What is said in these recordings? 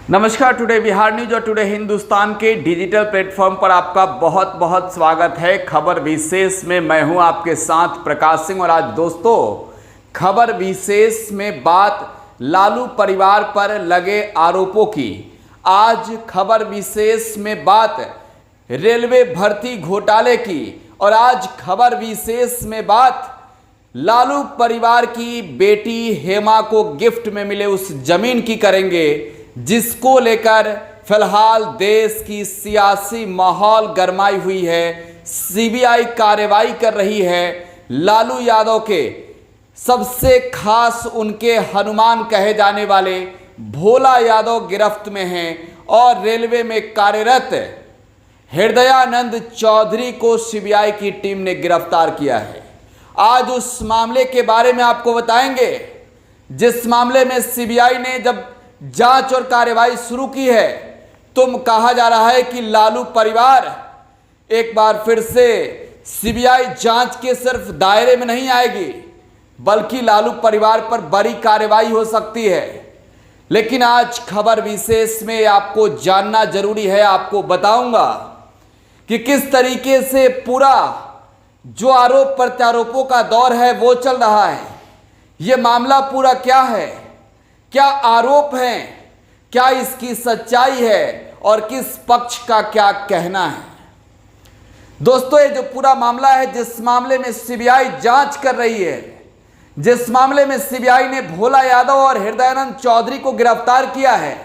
नमस्कार। Today Bihar news और today Hindustan के डिजिटल प्लेटफॉर्म पर आपका बहुत बहुत स्वागत है। खबर विशेष में मैं हूं आपके साथ प्रकाश सिंह। और आज दोस्तों खबर विशेष में बात लालू परिवार पर लगे आरोपों की। आज खबर विशेष में बात रेलवे भर्ती घोटाले की। और आज खबर विशेष में बात लालू परिवार की बेटी हेमा को गिफ्ट में मिले उस जमीन की करेंगे, जिसको लेकर फिलहाल देश की सियासी माहौल गरमाई हुई है। सीबीआई कार्रवाई कर रही है। लालू यादव के सबसे खास उनके हनुमान कहे जाने वाले भोला यादव गिरफ्त में हैं और रेलवे में कार्यरत हृदयानंद चौधरी को सीबीआई की टीम ने गिरफ्तार किया है। आज उस मामले के बारे में आपको बताएंगे, जिस मामले में सीबीआई ने जब जांच और कार्रवाई शुरू की है, तुम कहा जा रहा है कि लालू परिवार एक बार फिर से सीबीआई जांच के सिर्फ दायरे में नहीं आएगी, बल्कि लालू परिवार पर बड़ी कार्रवाई हो सकती है। लेकिन आज खबर विशेष में आपको जानना जरूरी है। आपको बताऊंगा कि किस तरीके से पूरा जो आरोप प्रत्यारोपों का दौर है वो चल रहा है। ये मामला पूरा क्या है, क्या आरोप हैं, क्या इसकी सच्चाई है और किस पक्ष का क्या कहना है। दोस्तों ये जो पूरा मामला है, जिस मामले में सीबीआई जांच कर रही है, जिस मामले में सीबीआई ने भोला यादव और हृदयानंद चौधरी को गिरफ्तार किया है,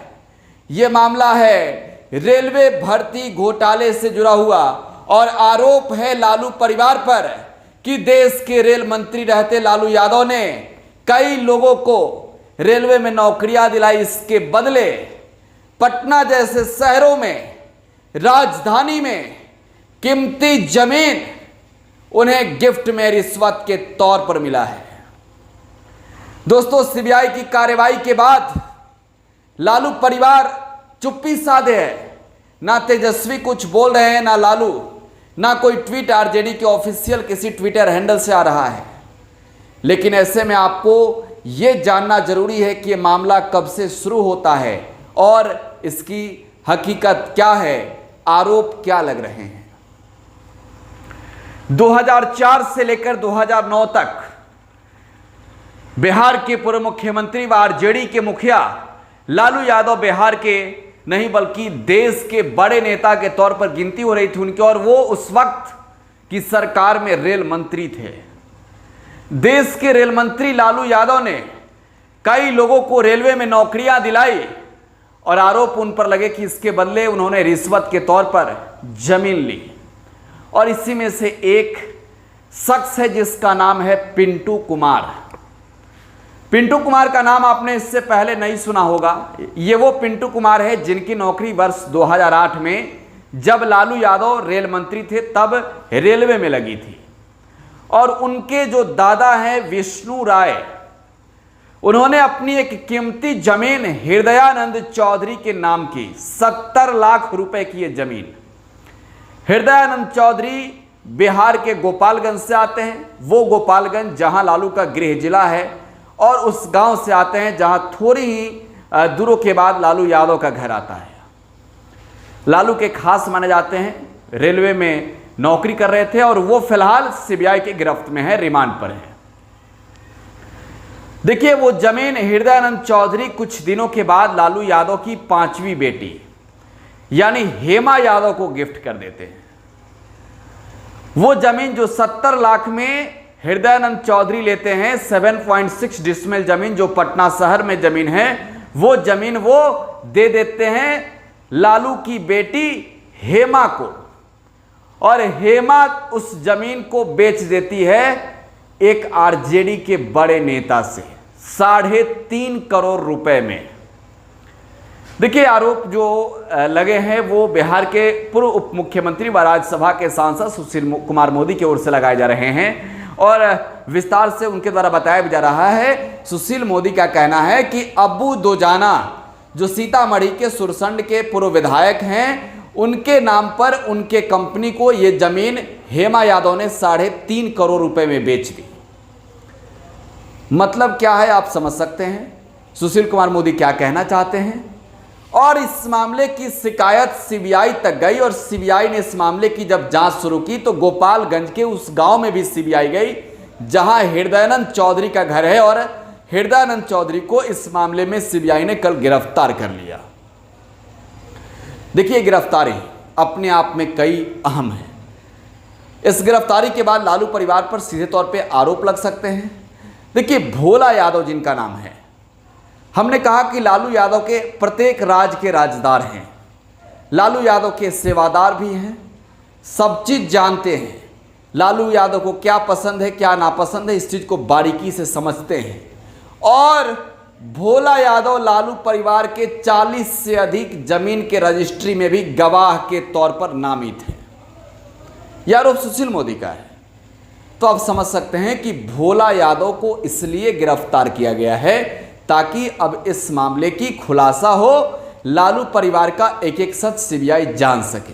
यह मामला है रेलवे भर्ती घोटाले से जुड़ा हुआ। और आरोप है लालू परिवार पर कि देश के रेल मंत्री रहते लालू यादव ने कई लोगों को रेलवे में नौकरियां दिलाई। इसके बदले पटना जैसे शहरों में, राजधानी में कीमती जमीन उन्हें गिफ्ट में रिश्वत के तौर पर मिला है। दोस्तों सीबीआई की कार्रवाई के बाद लालू परिवार चुप्पी साधे है। ना तेजस्वी कुछ बोल रहे हैं, ना लालू, ना कोई ट्वीट आरजेडी के ऑफिशियल किसी ट्विटर हैंडल से आ रहा है। लेकिन ऐसे में आपको यह जानना जरूरी है कि यह मामला कब से शुरू होता है और इसकी हकीकत क्या है, आरोप क्या लग रहे हैं। 2004 से लेकर 2009 तक बिहार के पूर्व मुख्यमंत्री व आरजेडी के मुखिया लालू यादव बिहार के नहीं बल्कि देश के बड़े नेता के तौर पर गिनती हो रही थी उनकी। और वो उस वक्त की सरकार में रेल मंत्री थे। देश के रेल मंत्री लालू यादव ने कई लोगों को रेलवे में नौकरियां दिलाई और आरोप उन पर लगे कि इसके बदले उन्होंने रिश्वत के तौर पर जमीन ली। और इसी में से एक शख्स है जिसका नाम है पिंटू कुमार। पिंटू कुमार का नाम आपने इससे पहले नहीं सुना होगा। ये वो पिंटू कुमार है जिनकी नौकरी वर्ष 2008 में, जब लालू यादव रेल मंत्री थे, तब रेलवे में लगी थी। और उनके जो दादा हैं विष्णु राय, उन्होंने अपनी एक कीमती जमीन हृदयानंद चौधरी के नाम की 70 लाख रुपए की ये जमीन। हृदयानंद चौधरी बिहार के गोपालगंज से आते हैं। वो गोपालगंज जहां लालू का गृह जिला है, और उस गांव से आते हैं जहां थोड़ी ही दूरों के बाद लालू यादव का घर आता है। लालू के खास माने जाते हैं, रेलवे में नौकरी कर रहे थे और वो फिलहाल सीबीआई की गिरफ्त में है, रिमांड पर है। देखिए वो जमीन हृदयानंद चौधरी कुछ दिनों के बाद लालू यादव की 5वीं बेटी यानी हेमा यादव को गिफ्ट कर देते हैं। वो जमीन जो 70 लाख में हृदयानंद चौधरी लेते हैं, 7.6 डिसमिल जमीन जो पटना शहर में जमीन है, वो जमीन वो दे देते हैं लालू की बेटी हेमा को। और हेमा उस जमीन को बेच देती है एक आरजेडी के बड़े नेता से 3.5 करोड़ रुपए में। देखिए आरोप जो लगे हैं वो बिहार के पूर्व उप मुख्यमंत्री व राज्यसभा के सांसद सुशील कुमार मोदी की ओर से लगाए जा रहे हैं। और विस्तार से उनके द्वारा बताया भी जा रहा है। सुशील मोदी का कहना है कि अब्बू दोजाना जो सीतामढ़ी के सुरसंड के पूर्व विधायक हैं, उनके नाम पर उनके कंपनी को यह जमीन हेमा यादव ने 3.5 करोड़ रुपए में बेच दी। मतलब क्या है आप समझ सकते हैं सुशील कुमार मोदी क्या कहना चाहते हैं। और इस मामले की शिकायत सीबीआई तक गई और सीबीआई ने इस मामले की जब जांच शुरू की तो गोपालगंज के उस गांव में भी सीबीआई गई जहां हृदयानंद चौधरी का घर है और हृदयानंद चौधरी को इस मामले में सीबीआई ने कल गिरफ्तार कर लिया। देखिए, गिरफ्तारी अपने आप में कई अहम है। इस गिरफ्तारी के बाद लालू परिवार पर सीधे तौर पे आरोप लग सकते हैं। देखिए, भोला यादव जिनका नाम है, हमने कहा कि लालू यादव के प्रत्येक राज के राजदार हैं, लालू यादव के सेवादार भी हैं, सब चीज जानते हैं, लालू यादव को क्या पसंद है क्या नापसंद है इस चीज को बारीकी से समझते हैं। और भोला यादव लालू परिवार के 40 से अधिक जमीन के रजिस्ट्री में भी गवाह के तौर पर नामित है। यह आरोप सुशील मोदी का है। तो आप समझ सकते हैं कि भोला यादव को इसलिए गिरफ्तार किया गया है ताकि अब इस मामले की खुलासा हो, लालू परिवार का एक एक सच सीबीआई जान सके।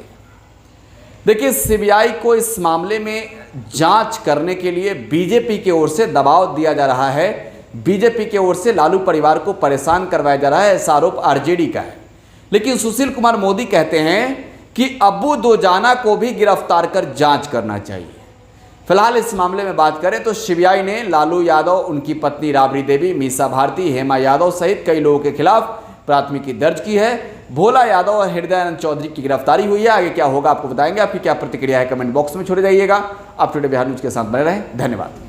देखिए, सीबीआई को इस मामले में जांच करने के लिए बीजेपी की ओर से दबाव दिया जा रहा है, बीजेपी की ओर से लालू परिवार को परेशान करवाया जा रहा है, ऐसा आरोप आरजेडी का है। लेकिन सुशील कुमार मोदी कहते हैं कि अब्बू दोजाना को भी गिरफ्तार कर जांच करना चाहिए। फिलहाल इस मामले में बात करें तो सीबीआई ने लालू यादव, उनकी पत्नी राबड़ी देवी, मीसा भारती, हेमा यादव सहित कई लोगों के खिलाफ प्राथमिकी दर्ज की है। भोला यादव और हृदयानंद चौधरी की गिरफ्तारी हुई है। आगे क्या होगा आपको बताएंगे। आपकी क्या प्रतिक्रिया है कमेंट बॉक्स में छोड़ जाइएगा। आप टुडे बिहार न्यूज के साथ बने रहें। धन्यवाद।